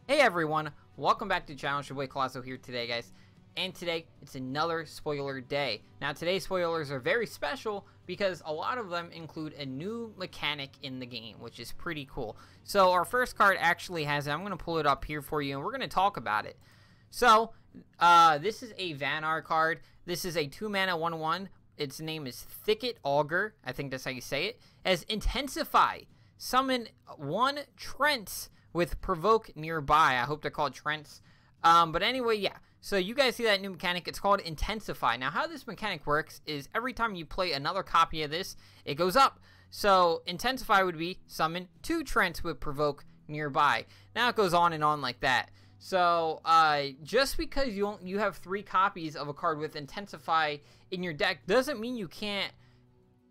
Hey everyone, welcome back to the channel. It's your boy Colosso here today, guys. And today, it's another spoiler day. Now today's spoilers are very special because a lot of them include a new mechanic in the game, which is pretty cool. So our first card actually has it. I'm going to pull it up here for you and we're going to talk about it. So, this is a Vanar card. This is a 2-mana 1/1. Its name is Thicket Augur. I think that's how you say it. It has Intensify. Summon 1 Trents with Provoke nearby. I hope they're called Trents. But anyway, yeah. So you guys see that new mechanic. It's called Intensify. Now, how this mechanic works is every time you play another copy of this, it goes up. So Intensify would be summon 2 Trents with Provoke nearby. Now it goes on and on like that. So just because you have 3 copies of a card with Intensify in your deck doesn't mean you can't,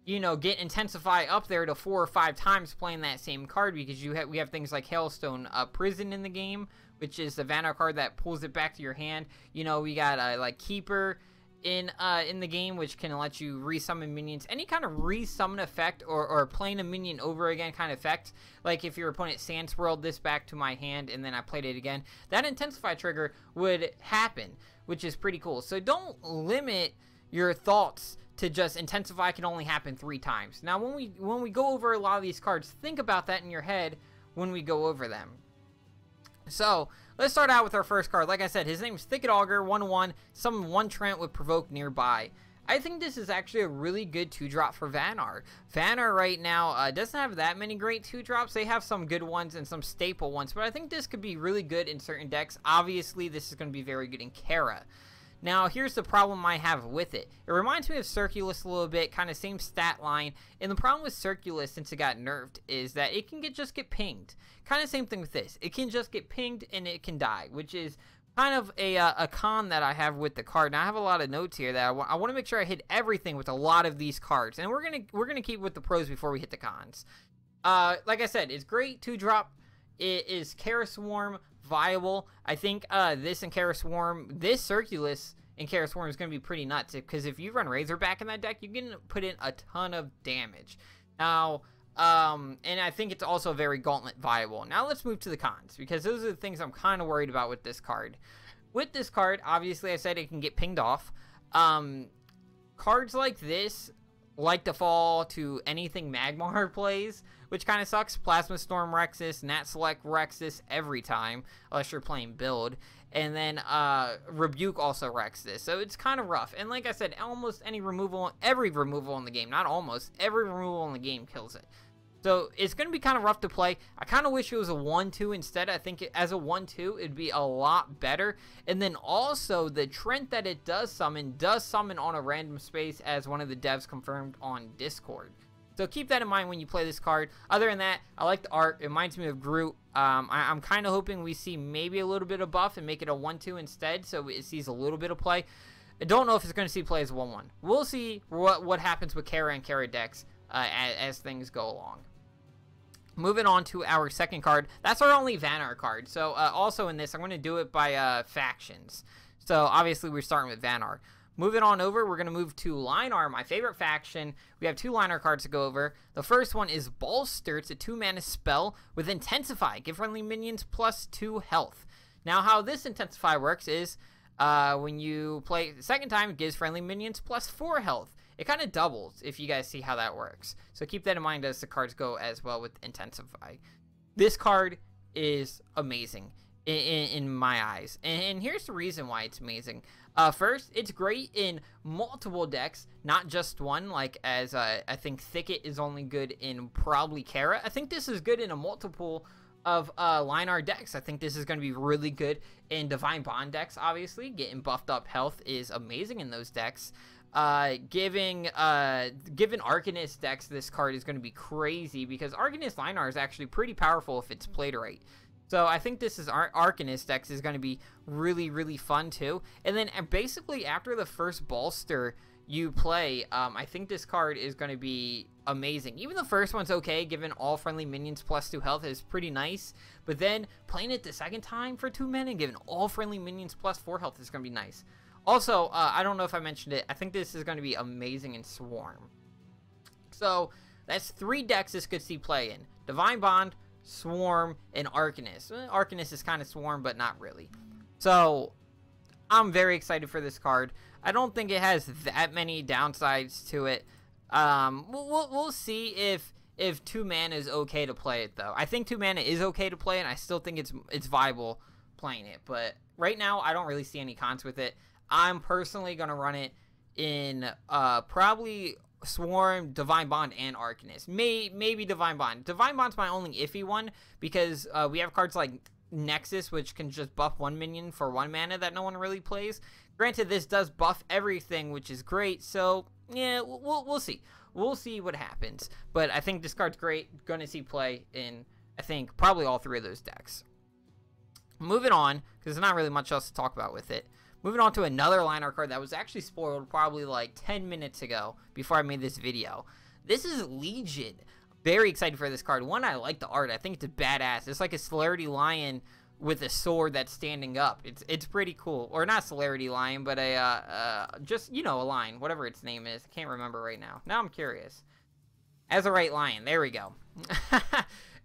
you know, get Intensify up there to 4 or 5 times playing that same card, because we have things like Hailstone Prison in the game, which is the Vanar card that pulls it back to your hand. You know, we got like Keeper in the game, which can let you resummon minions. Any kind of resummon effect or playing a minion over again kind of effect. Like if your opponent Sand Swirled this back to my hand and then I played it again, that Intensify trigger would happen, which is pretty cool. So don't limit your thoughts to just Intensify can only happen 3 times. Now when we go over a lot of these cards, think about that in your head when we go over them. So let's start out with our first card. Like I said, his name is Thicket Augur, 1/1, summon 1 Trent with Provoke nearby. I think this is actually a really good 2-drop for Vanar. Vanar right now doesn't have that many great 2-drops. They have some good ones and some staple ones, but I think this could be really good in certain decks. Obviously, this is going to be very good in Kara. Now, here's the problem I have with it. It reminds me of Circulus a little bit, kind of same stat line. And the problem with Circulus, since it got nerfed, is that it can just get pinged. Kind of same thing with this. It can just get pinged and it can die, which is kind of a con that I have with the card. Now, I have a lot of notes here that I want to make sure I hit everything with a lot of these cards. And we're gonna keep with the pros before we hit the cons. Like I said, it's great 2-drop. It is Kara Swarm viable. I think this and Kara Swarm, this Circulus and Kara Swarm is going to be pretty nuts, because if you run Razorback in that deck, you can put in a ton of damage. Now, and I think it's also very Gauntlet viable. Now let's move to the cons, because those are the things I'm kind of worried about with this card. With this card, obviously I said it can get pinged off. Cards like this like to fall to anything Magmar plays, which kind of sucks. Plasma Storm Rexus, Nat Select Rexus every time, unless you're playing build. And then Rebuke also wrecks this, so it's kind of rough. And like I said, almost any removal, every removal in the game, not almost, every removal in the game kills it. So it's going to be kind of rough to play. I kind of wish it was a 1/2 instead. I think as a 1/2, it'd be a lot better. And then also, the Trent that it does summon on a random space, as one of the devs confirmed on Discord. So keep that in mind when you play this card. Other than that, I like the art. It reminds me of Groot. I'm kind of hoping we see maybe a little bit of buff and make it a 1/2 instead, so it sees a little bit of play. I don't know if it's going to see play as 1/1. We'll see what happens with Kara and Kara decks as things go along. Moving on to our second card. That's our only Vanar card. So also in this, I'm going to do it by factions. So obviously we're starting with Vanar. Moving on over, we're going to move to Lyonar, my favorite faction. We have 2 Lyonar cards to go over. The first one is Bolster. It's a 2-mana spell with Intensify. Give friendly minions +2 health. Now, how this Intensify works is when you play the second time, it gives friendly minions +4 health. It kind of doubles, if you guys see how that works. So keep that in mind as the cards go as well with Intensify. This card is amazing in my eyes. And here's the reason why it's amazing. First, it's great in multiple decks, not just one, like as I think Thicket is only good in probably Kara. I think this is good in a multiple of Lyonar decks. I think this is going to be really good in Divine Bond decks, obviously. Getting buffed up health is amazing in those decks. Given Arcanist decks, this card is going to be crazy, because Arcanist Lyonar is actually pretty powerful if it's played right. So I think this is Arcanist decks is going to be really, really fun too. And then basically after the first Bolster you play, I think this card is going to be amazing. Even the first one's okay, given all friendly minions +2 health is pretty nice. But then playing it the second time for 2 men and giving all friendly minions +4 health is going to be nice. Also, I don't know if I mentioned it, I think this is going to be amazing in Swarm. So that's 3 decks this could see play in. Divine Bond, Swarm, and Arcanist. Arcanist is kind of Swarm, but not really. So, I'm very excited for this card. I don't think it has that many downsides to it. We'll see if 2 mana is okay to play it, though. I think 2 mana is okay to play, and I still think it's viable playing it. But right now, I don't really see any cons with it. I'm personally going to run it in probably Swarm, Divine Bond, and Arcanist. Maybe Divine Bond. Divine Bond's my only iffy one because we have cards like Nexus, which can just buff 1 minion for 1 mana that no one really plays. Granted, this does buff everything, which is great, so yeah, we'll see. We'll see what happens. But I think this card's great. Going to see play in, I think, probably all 3 of those decks. Moving on, because there's not really much else to talk about with it. Moving on to another Lyonar card that was actually spoiled probably like 10 minutes ago before I made this video. This is Legion. Very excited for this card. One, I like the art. I think it's badass. It's like a Celerity Lion with a sword that's standing up. It's pretty cool. Or not Celerity Lion, but just, you know, a lion. Whatever its name is. I can't remember right now. Now I'm curious. Azurite Lion. There we go.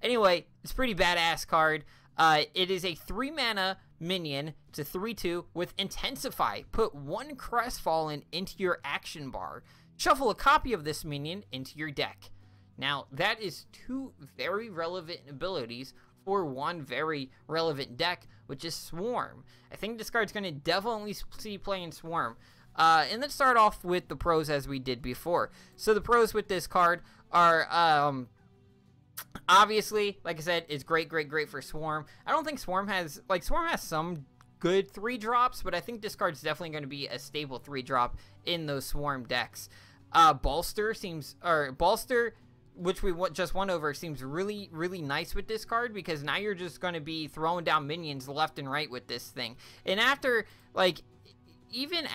Anyway, it's a pretty badass card. It is a 3 mana minion. It's a 3/2 with Intensify. Put 1 Crestfallen into your action bar. Shuffle a copy of this minion into your deck. Now, that is 2 very relevant abilities for 1 very relevant deck, which is Swarm. I think this card's going to definitely see play in Swarm. And let's start off with the pros as we did before. So the pros with this card are... obviously, like I said, it's great for Swarm. I don't think Swarm has some good 3-drops, but I think this card's definitely going to be a stable 3-drop in those Swarm decks. Bolster, which we just went over, seems really nice with this card, because now you're just going to be throwing down minions left and right with this thing. And after, like, even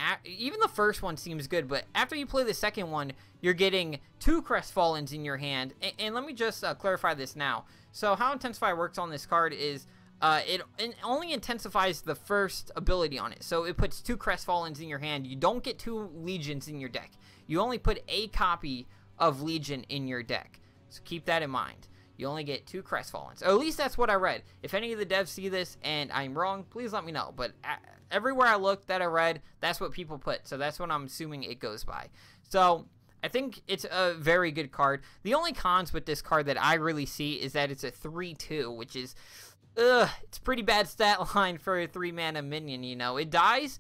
the first one seems good, but after you play the second one, you're getting 2 Crestfallens in your hand. And let me just clarify this now. So how Intensify works on this card is it only intensifies the first ability on it. So it puts 2 Crestfallens in your hand. You don't get 2 Legions in your deck. You only put a copy of Legion in your deck. So keep that in mind. You only get 2 Crestfallens. Or at least that's what I read. If any of the devs see this and I'm wrong, please let me know. But everywhere I looked that I read, that's what people put. So that's what I'm assuming it goes by. So I think it's a very good card. The only cons with this card that I really see is that it's a 3/2, which is... it's pretty bad stat line for a 3 mana minion, you know. It dies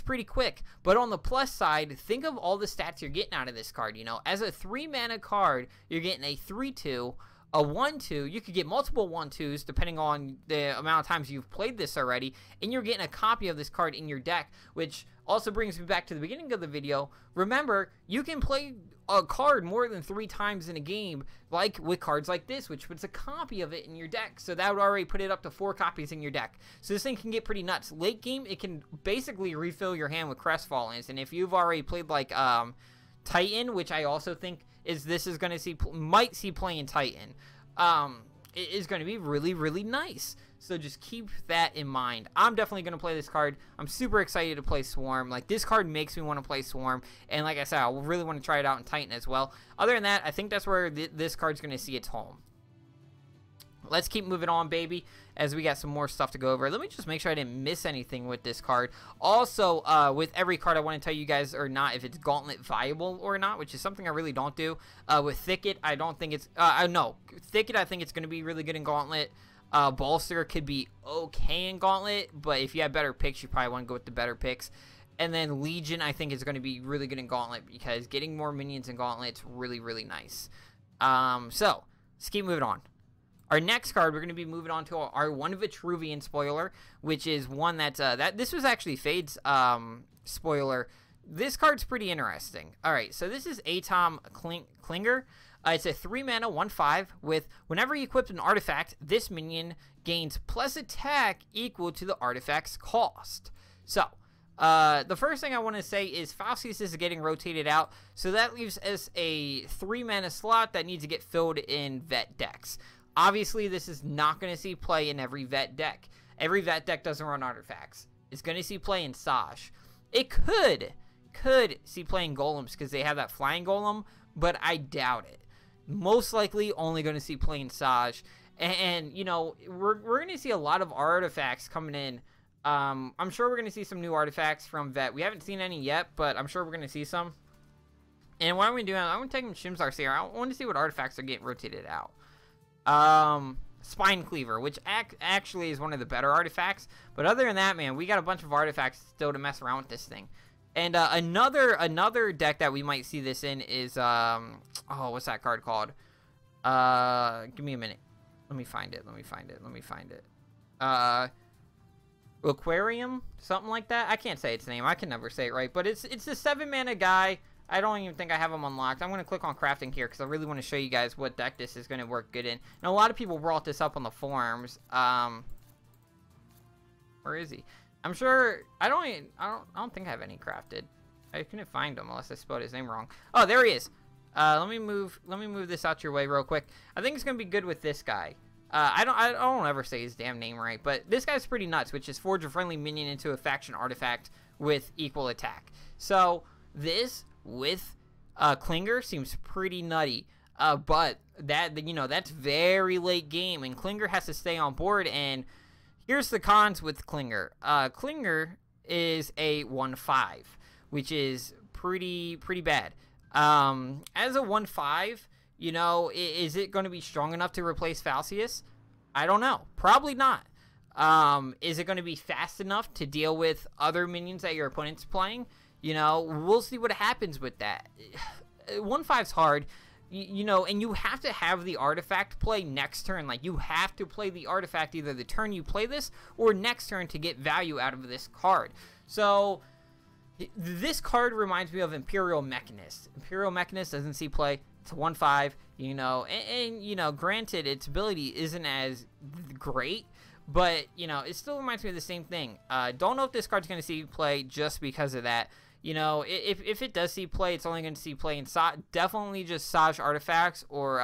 pretty quick, but on the plus side, think of all the stats you're getting out of this card, you know. As a 3 mana card, you're getting a 3/2, a 1/2, you could get multiple 1/2s depending on the amount of times you've played this already, and you're getting a copy of this card in your deck, which also brings me back to the beginning of the video. Remember, you can play a card more than 3 times in a game, like with cards like this, which puts a copy of it in your deck. So that would already put it up to 4 copies in your deck. So this thing can get pretty nuts. Late game, it can basically refill your hand with Crestfallens. And if you've already played like Titan, which I also think this is going to might see play in Titan, it is going to be really nice. So just keep that in mind. I'm definitely going to play this card. I'm super excited to play Swarm. Like, this card makes me want to play Swarm. And like I said, I really want to try it out in Titan as well. Other than that, I think that's where this card's going to see its home. Let's keep moving on, baby, as we got some more stuff to go over. Let me just make sure I didn't miss anything with this card. Also, with every card, I want to tell you guys or not if it's Gauntlet viable or not, which is something I really don't do. With Thicket, I don't think it's... no, Thicket, I think it's going to be really good in Gauntlet. Bolster could be okay in Gauntlet, but if you have better picks, you probably want to go with the better picks. And then Legion, I think, is going to be really good in Gauntlet, because getting more minions in Gauntlet is really nice. So, let's keep moving on. Our next card, we're going to be moving on to our one Vetruvian spoiler, which is one that's, this was actually Fade's spoiler. This card's pretty interesting. Alright, so this is Atom Klinger. It's a 3 mana 1/5 with whenever you equip an artifact, this minion gains plus attack equal to the artifact's cost. So, the first thing I want to say is Faustius is getting rotated out, so that leaves us a 3 mana slot that needs to get filled in vet decks. Obviously, this is not going to see play in every vet deck. Every vet deck doesn't run artifacts. It's going to see play in Saj. It could see play in Golems because they have that flying Golem, but I doubt it. Most likely only going to see play in Saj. And you know, we're gonna see a lot of artifacts coming in. I'm sure we're gonna see some new artifacts from Vet. We haven't seen any yet, but I'm sure we're gonna see some. And what I'm gonna do, I'm gonna take Shimzar's here. I want to see what artifacts are getting rotated out. Spine Cleaver, which actually is one of the better artifacts. But other than that, man, we got a bunch of artifacts still to mess around with this thing. And another deck that we might see this in is oh, what's that card called? Give me a minute. Let me find it. Aquarium, something like that. I can't say its name. I can never say it right. But it's the 7-mana guy. I don't even think I have him unlocked. I'm going to click on crafting here because I really want to show you guys what deck this is going to work good in. And a lot of people brought this up on the forums. Where is he? I'm sure I don't think I have any crafted. I couldn't find him unless I spelled his name wrong. Oh, there he is. Let me move this out your way real quick. I think it's going to be good with this guy. I don't ever say his damn name right, but this guy's pretty nuts, which is forge a friendly minion into a faction artifact with equal attack. So this with Klinger seems pretty nutty, but that's very late game, and Klinger has to stay on board. And here's the cons with Klinger. Klinger is a 1/5, which is pretty bad. As a 1/5, you know, is it going to be strong enough to replace Falcius? I don't know. Probably not. Is it going to be fast enough to deal with other minions that your opponent's playing? You know, we'll see what happens with that. 1/5's hard, you know, and you have to have the artifact play next turn. Like, you have to play the artifact either the turn you play this or next turn to get value out of this card. So this card reminds me of Imperial Mechanist. Imperial Mechanist doesn't see play. It's a 1/5, you know, and you know, granted, its ability isn't as great, but, you know, it still reminds me of the same thing. Don't know if this card's going to see play just because of that. You know, if it does see play, it's only going to see play in definitely just Saj artifacts or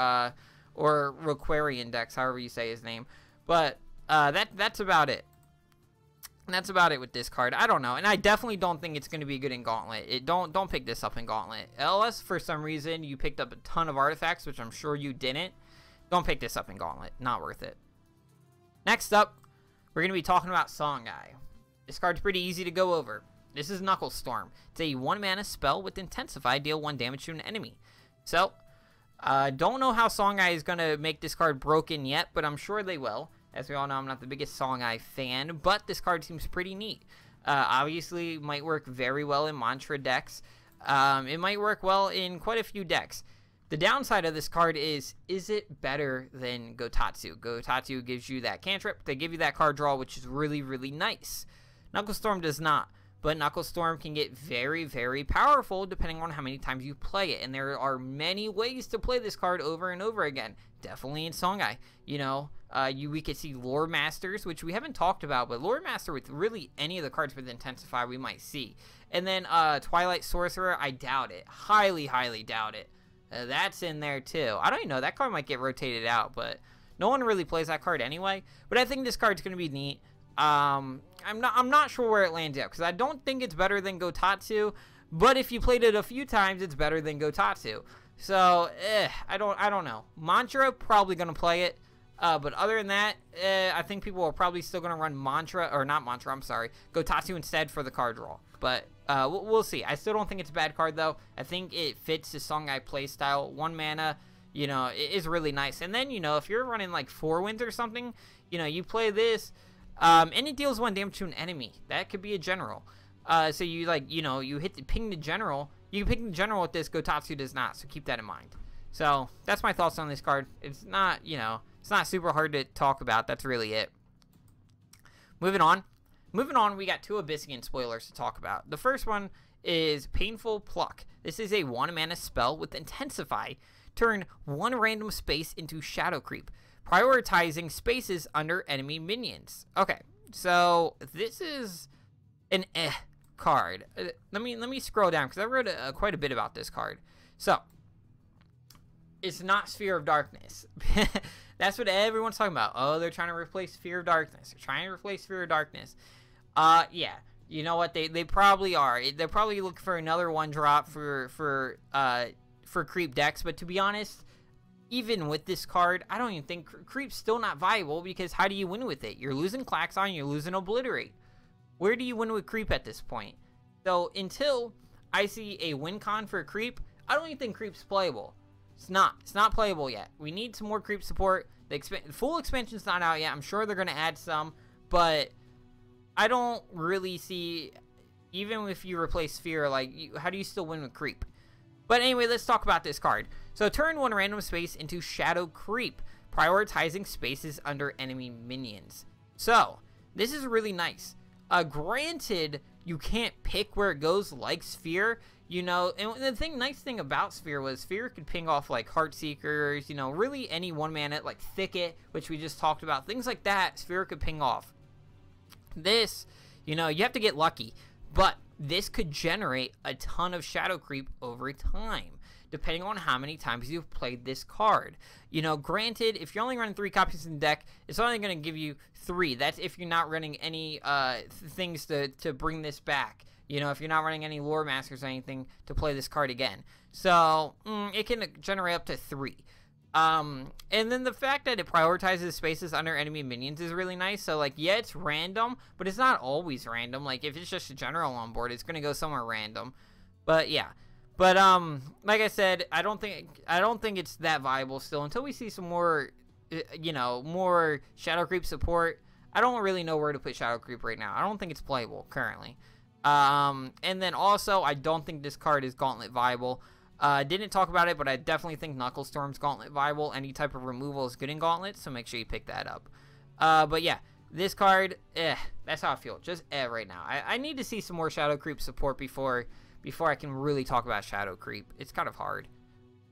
Requarian decks, however you say his name. But that's about it. That's about it with this card. I don't know, and I definitely don't think it's going to be good in Gauntlet. Don't pick this up in Gauntlet. Unless for some reason you picked up a ton of artifacts, which I'm sure you didn't. Don't pick this up in Gauntlet. Not worth it. Next up, we're going to be talking about Songhai. This card's pretty easy to go over. This is Knuckle Storm. It's a 1-mana spell with Intensify, deal 1 damage to an enemy. So, don't know how Songhai is going to make this card broken yet, but I'm sure they will. As we all know, I'm not the biggest Songhai fan, but this card seems pretty neat. Obviously, might work very well in Mantra decks. It might work well in quite a few decks. The downside of this card is it better than Gotatsu? Gotatsu gives you that cantrip. They give you that card draw, which is really, really nice. Knuckle Storm does not. But Knuckle Storm can get very, very powerful depending on how many times you play it. And there are many ways to play this card over and over again. Definitely in Songhai. You know, we could see Lore Masters, which we haven't talked about. But Lore Master with really any of the cards with Intensify we might see. And then Twilight Sorcerer, I doubt it. Highly, highly doubt it. That's in there too. I don't even know. That card might get rotated out. But no one really plays that card anyway. But I think this card's going to be neat. I'm not sure where it lands yet because I don't think it's better than Gotatsu, but if you played it a few times, it's better than Gotatsu. So, I don't know. Mantra probably gonna play it, but other than that, I think people are probably still gonna run Gotatsu instead for the card draw. But we'll see. I still don't think it's a bad card though. I think it fits the Songhai playstyle. 1 mana, you know, it is really nice. And then, you know, if you're running like 4 Winds or something, you know, you play this. And it deals 1 damage to an enemy. That could be a general. So you, like, you know, you ping the general. You can ping the general with this. Gotatsu does not. So keep that in mind. So that's my thoughts on this card. It's not, you know, it's not super hard to talk about. That's really it. Moving on, we got 2 Abyssian spoilers to talk about. The first one is Painful Pluck. This is a 1-mana spell with Intensify. Turn 1 random space into Shadow Creep, prioritizing spaces under enemy minions. Okay, so this is an card. Let me scroll down because I wrote quite a bit about this card. So it's not Sphere of Darkness. That's what everyone's talking about. Oh, they're trying to replace Sphere of Darkness. They're trying to replace Sphere of Darkness. Yeah. You know what? They probably are. They're probably looking for another 1-drop for creep decks. But to be honest, even with this card, I don't even think Creep's still not viable, because how do you win with it? You're losing Klaxon, you're losing Obliterate. Where do you win with Creep at this point? So until I see a win con for Creep, I don't even think Creep's playable. It's not playable yet. We need some more Creep support. The full expansion's not out yet. I'm sure they're going to add some, but I don't really see, even if you replace Sphere, like, how do you still win with Creep? But anyway, let's talk about this card. So turn 1 random space into Shadow Creep, prioritizing spaces under enemy minions. So this is really nice. Granted, you can't pick where it goes like Sphere, you know, and the nice thing about Sphere was Sphere could ping off like Heartseekers, you know, really any 1-mana like Thicket, which we just talked about, things like that, Sphere could ping off. This, you know, you have to get lucky, but this could generate a ton of Shadow Creep over time, depending on how many times you've played this card. You know, granted, if you're only running 3 copies in the deck, it's only going to give you 3. That's if you're not running any things to bring this back. You know, if you're not running any Lore Masters or anything to play this card again. So, it can generate up to 3. And then the fact that it prioritizes spaces under enemy minions is really nice. So, like, yeah, it's random, but it's not always random. Like, if it's just a general on board, it's going to go somewhere random. But, yeah. But, like I said, I don't think it's that viable still until we see some more, you know, more Shadow Creep support. I don't really know where to put Shadow Creep right now. I don't think it's playable currently. And then also, I don't think this card is Gauntlet viable. Didn't talk about it, but I definitely think Knuckle Storm's Gauntlet viable. Any type of removal is good in Gauntlet, so make sure you pick that up. But yeah, this card, that's how I feel. Just right now. I need to see some more Shadow Creep support before I can really talk about Shadow Creep. It's kind of hard.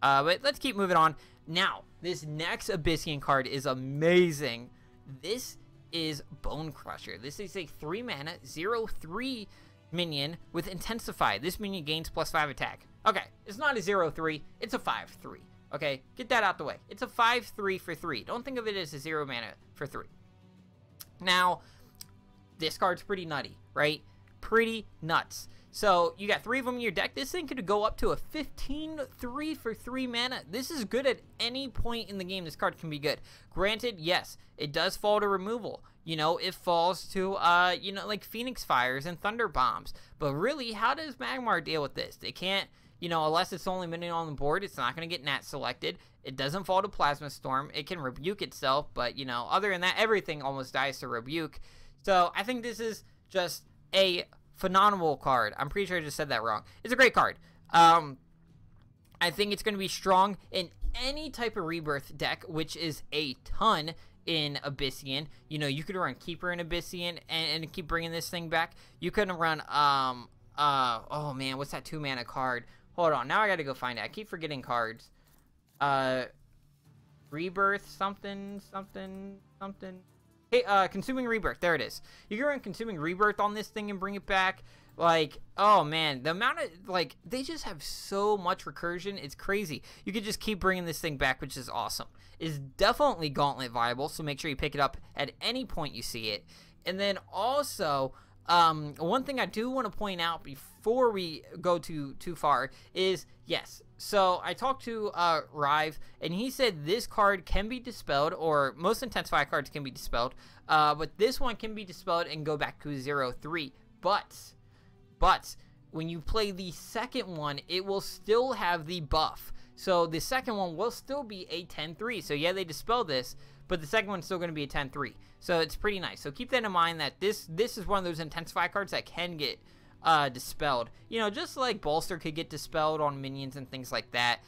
But let's keep moving on. Now, this next Abyssian card is amazing. This is Bone Crusher. This is a 3-mana, 0/3 minion with Intensify. This minion gains +5 attack. Okay, it's not a 0/3, it's a 5/3. Okay, get that out the way. It's a 5/3 for 3. Don't think of it as a 0 mana for 3. Now, this card's pretty nutty, right? Pretty nuts. So, you got 3 of them in your deck. This thing could go up to a 15/3 for 3 mana. This is good at any point in the game. This card can be good. Granted, yes, it does fall to removal. You know, it falls to, you know, like Phoenix Fires and Thunder Bombs. But really, how does Magmar deal with this? They can't, you know, unless it's the only minion on the board, it's not going to get Nat selected. It doesn't fall to Plasma Storm. It can rebuke itself, but, you know, other than that, everything almost dies to rebuke. So, I think this is just a phenomenal card. I'm pretty sure I just said that wrong. It's a great card. I think it's going to be strong in any type of Rebirth deck, which is a ton in Abyssian. You know, you could run Keeper in Abyssian and keep bringing this thing back. You couldn't run, oh man, what's that 2-mana card? Hold on, now I gotta go find it. I keep forgetting cards. Rebirth, something. Hey, Consuming Rebirth, there it is. You can run Consuming Rebirth on this thing and bring it back. Like, oh man, the amount of, like, they just have so much recursion, it's crazy. You could just keep bringing this thing back, which is awesome. It's definitely Gauntlet viable, so make sure you pick it up at any point you see it. And then also, one thing I do want to point out before we go too far is, yes, so I talked to Rive, and he said this card can be dispelled, or most Intensify cards can be dispelled, but this one can be dispelled and go back to 0/3, but when you play the second one, it will still have the buff. So the second one will still be a 10/3. So yeah, they dispelled this, but the second one's still going to be a 10/3. So it's pretty nice. So keep that in mind, that this is one of those Intensify cards that can get dispelled. You know, just like Bolster could get dispelled on minions and things like that.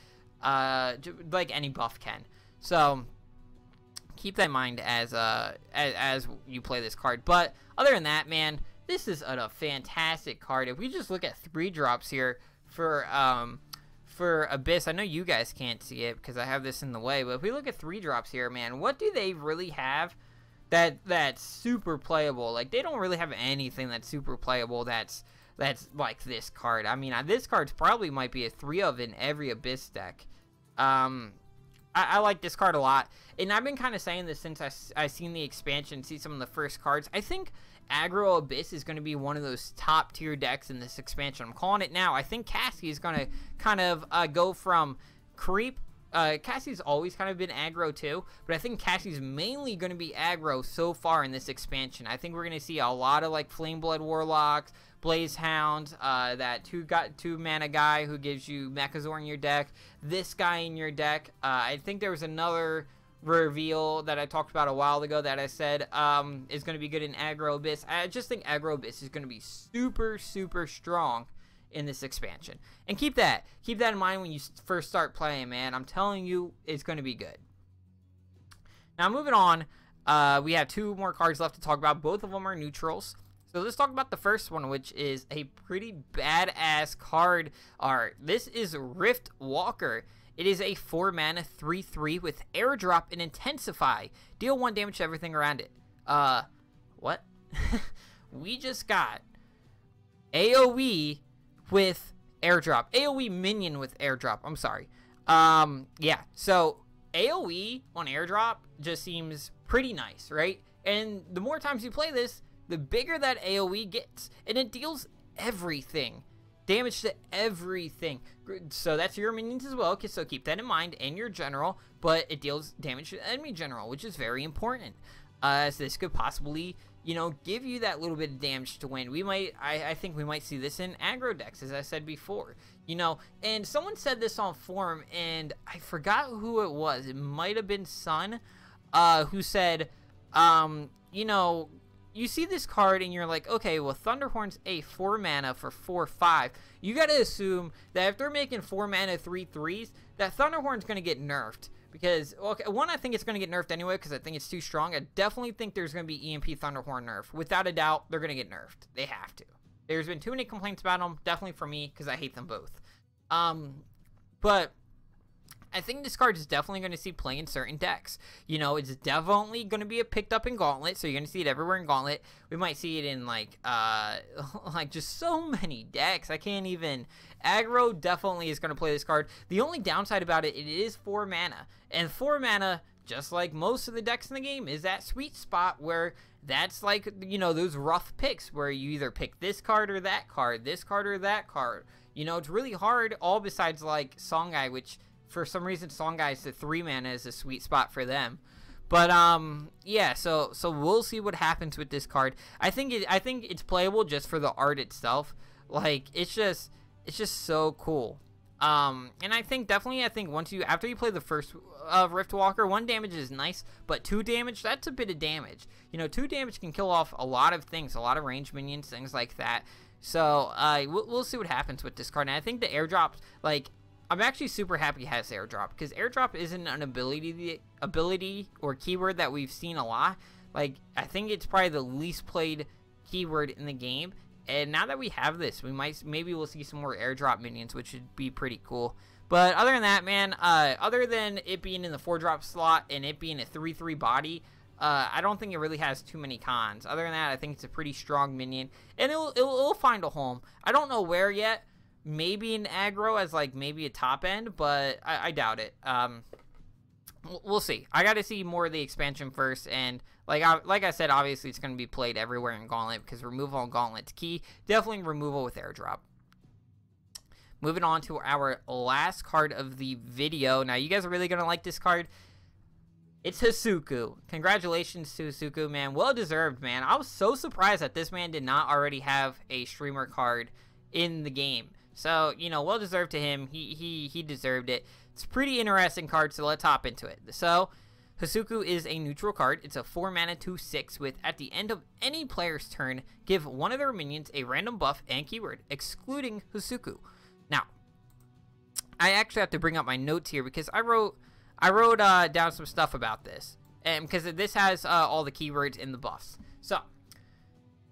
Like any buff can. So keep that in mind as you play this card. But other than that, man, this is a fantastic card. If we just look at 3-drops here for Abyss, I know you guys can't see it because I have this in the way, but if we look at 3-drops here, man, what do they really have that's super playable? Like, they don't really have anything that's super playable that's like this card. I mean, this card's probably might be a 3 of in every Abyss deck. I like this card a lot, and I've been kind of saying this since I seen the expansion, see some of the first cards. I think Aggro Abyss is going to be one of those top tier decks in this expansion. I'm calling it now. I think Cassie is going to kind of go from Creep Cassie's always kind of been aggro too, but I think Cassie's mainly going to be aggro so far in this expansion. I think we're going to see a lot of like Flameblood Warlocks, Blaze Hounds, that two mana guy who gives you Mechazor in your deck, this guy in your deck. I think there was another reveal that I talked about a while ago that I said is going to be good in Aggro Abyss. I just think Aggro Abyss is going to be super, super strong in this expansion. And keep that in mind when you first start playing, man. I'm telling you, it's going to be good. Now, moving on, we have 2 more cards left to talk about. Both of them are neutrals. So let's talk about the first one, which is a pretty badass card art. This is Rift Walker. It is a 4-mana 3/3 with airdrop and intensify. Deal 1 damage to everything around it. What? We just got AoE with airdrop. AoE minion with airdrop. I'm sorry. Yeah. So AoE on airdrop just seems pretty nice, right? And the more times you play this, the bigger that AoE gets, and it deals everything. Damage to everything. So that's your minions as well, so keep that in mind, and your general, but it deals damage to enemy general, which is very important. As this could possibly, you know, give you that little bit of damage to win. I think we might see this in aggro decks, as I said before. You know, and someone said this on forum, and I forgot who it was. It might have been Sun, who said, you know, you see this card and you're like, okay, well, Thunderhorn's a 4-mana for 4/5. You got to assume that if they're making 4-mana 3/3s, that Thunderhorn's going to get nerfed. Because, okay, one, I think it's going to get nerfed anyway because I think it's too strong. I definitely think there's going to be EMP Thunderhorn nerf. Without a doubt, they're going to get nerfed. They have to. There's been too many complaints about them, definitely for me, because I hate them both. But I think this card is definitely going to see play in certain decks. You know, it's definitely going to be picked up in Gauntlet, so you're going to see it everywhere in Gauntlet. We might see it in, like just so many decks. I can't even... Aggro definitely is going to play this card. The only downside about it, it is 4 mana. And 4 mana, just like most of the decks in the game, is that sweet spot where that's like, you know, those rough picks where you either pick this card or that card, this card or that card. You know, it's really hard, all besides, like, Songhai, which... For some reason, Songhai is the 3 mana is a sweet spot for them. But yeah, so we'll see what happens with this card. I think it's playable just for the art itself. Like it's just so cool. And I think definitely after you play the first Rift Walker, 1 damage is nice, but 2 damage, that's a bit of damage. You know, 2 damage can kill off a lot of things, a lot of range minions, things like that. So we'll see what happens with this card. And I think the airdrops, like, I'm actually super happy it has airdrop, because airdrop isn't an ability or keyword that we've seen a lot. Like, I think it's probably the least played keyword in the game, and now that we have this, maybe we'll see some more airdrop minions, which would be pretty cool. But other than that, man, other than it being in the 4-drop slot and it being a 3/3 body, I don't think it really has too many cons. Other than that, I think it's a pretty strong minion, and it'll find a home. I don't know where yet. Maybe in aggro as like maybe a top end, but I doubt it. We'll see. I got to see more of the expansion first, and like I said, obviously it's going to be played everywhere in Gauntlet because removal on Gauntlet's key. Definitely removal with airdrop. Moving on to our last card of the video. Now you guys are really going to like this card. It's Tasuku. Congratulations to Tasuku, man. Well deserved, man. I was so surprised that this man did not already have a streamer card in the game. So, you know, well deserved to him. He deserved it. It's a pretty interesting card, so let's hop into it. So, Tasuku is a neutral card. It's a 4-mana 2/6 with, at the end of any player's turn, give one of their minions a random buff and keyword, excluding Tasuku. Now, I actually have to bring up my notes here because I wrote down some stuff about this, and because this has all the keywords in the buffs. So,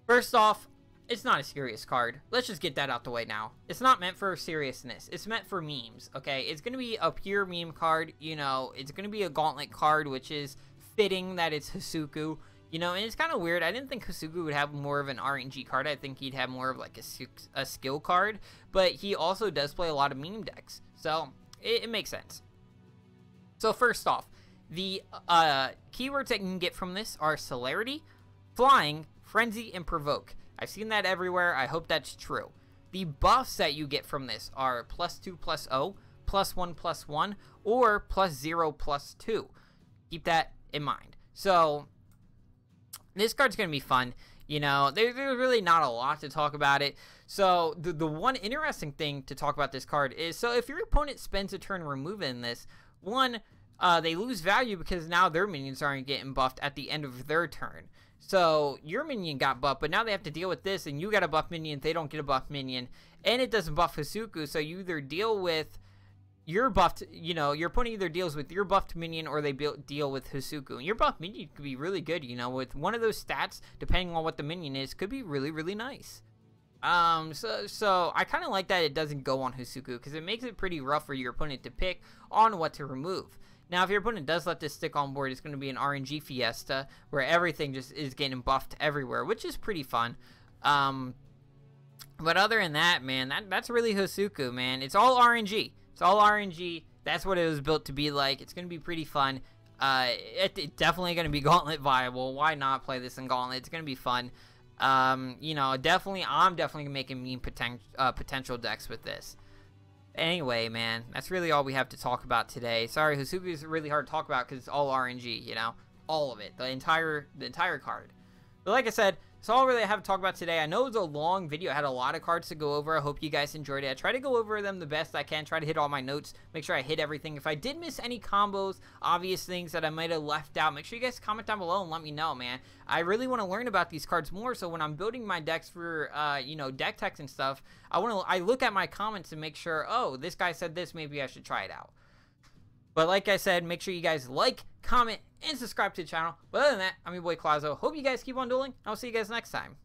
first off, it's not a serious card. Let's just get that out the way now. It's not meant for seriousness. It's meant for memes, okay? It's going to be a pure meme card, you know. It's going to be a Gauntlet card, which is fitting that it's Tasuku, you know. And it's kind of weird. I didn't think Tasuku would have more of an RNG card. I think he'd have more of like a skill card. But he also does play a lot of meme decks. So, it makes sense. So, first off, the keywords that you can get from this are Celerity, Flying, Frenzy, and Provoke. I've seen that everywhere. I hope that's true. The buffs that you get from this are +2/+0, +1/+1 or +0/+2. Keep that in mind. So this card's going to be fun. You know, there's really not a lot to talk about it. So the one interesting thing to talk about this card is, so if your opponent spends a turn removing this, one, they lose value because now their minions aren't getting buffed at the end of their turn. So your minion got buffed, but now they have to deal with this, and you got a buff minion, they don't get a buff minion, and it doesn't buff Tasuku, so you either deal with your buffed, you know, your opponent either deals with your buffed minion or they deal with Tasuku. And your buffed minion could be really good, you know, with one of those stats, depending on what the minion is, could be really, really nice. So I kind of like that it doesn't go on Tasuku, because it makes it pretty rough for your opponent to pick on what to remove. Now, if your opponent does let this stick on board, it's going to be an RNG fiesta, where everything just is getting buffed everywhere, which is pretty fun. But other than that, man, that's really Tasuku, man. It's all RNG. It's all RNG. That's what it was built to be like. It's going to be pretty fun. It's definitely going to be Gauntlet viable. Why not play this in Gauntlet? It's going to be fun. You know, I'm definitely making mean potential decks with this. Anyway, man, that's really all we have to talk about today. Sorry, Tasuku is really hard to talk about because it's all RNG, you know? All of it. The entire card. But like I said, that's all really I have to talk about today. I know it was a long video. I had a lot of cards to go over. I hope you guys enjoyed it. I try to go over them the best I can. Try to hit all my notes. Make sure I hit everything. If I did miss any combos, obvious things that I might have left out, make sure you guys comment down below and let me know, man. I really want to learn about these cards more, so when I'm building my decks for, you know, deck techs and stuff, I look at my comments and make sure, oh, this guy said this, maybe I should try it out. But like I said, make sure you guys like, comment, and subscribe to the channel. But other than that, I'm your boy Clazo. Hope you guys keep on dueling. I'll see you guys next time.